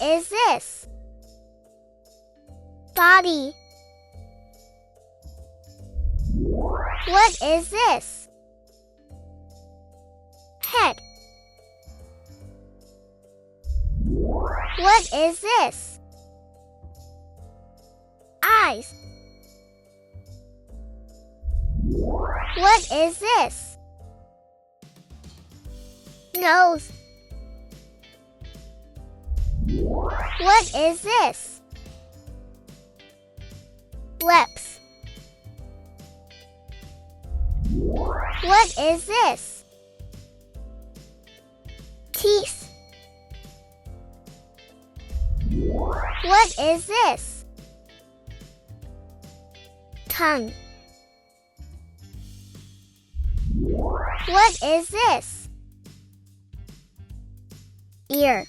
is this? Body. What is this? Head. What is this? Eyes. What is this? Nose. What is this? Lips. What is this? Teeth. What is this? Tongue. What is this? Ear.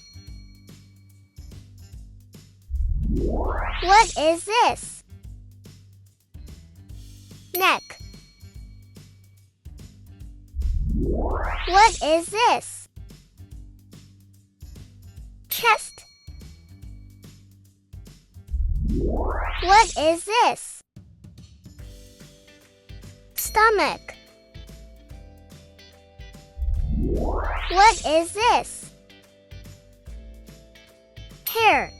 What is this? Neck. What is this? Chest. What is this? Stomach. What is this? Hair.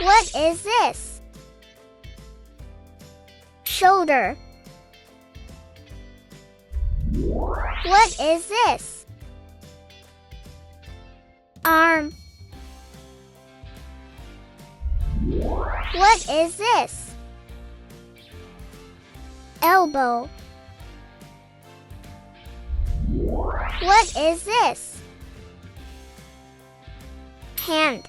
What is this? Shoulder. What is this? Arm. What is this? Elbow. What is this? Hand.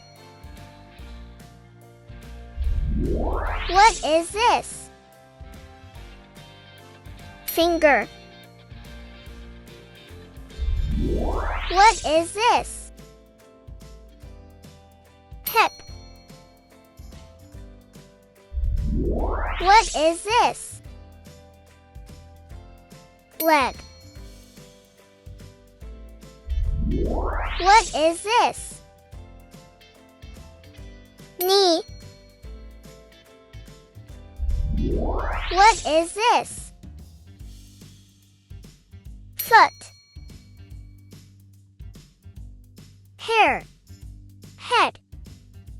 What is this? Finger. What is this? Hip. What is this? Leg. What is this? Knee. What is this? Foot. Hair. Head.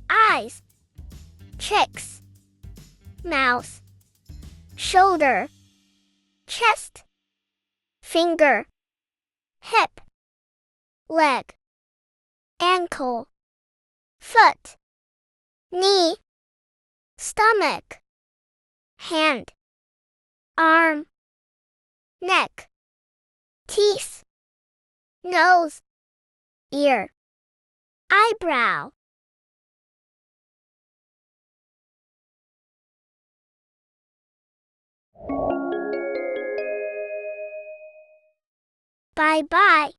Eyes. Cheeks. Mouth. Shoulder. Chest. Finger. Hip. Leg. Ankle. Foot. Knee. Stomach. Hand. Arm. Neck. Teeth. Nose. Ear. Eyebrow. Bye-bye.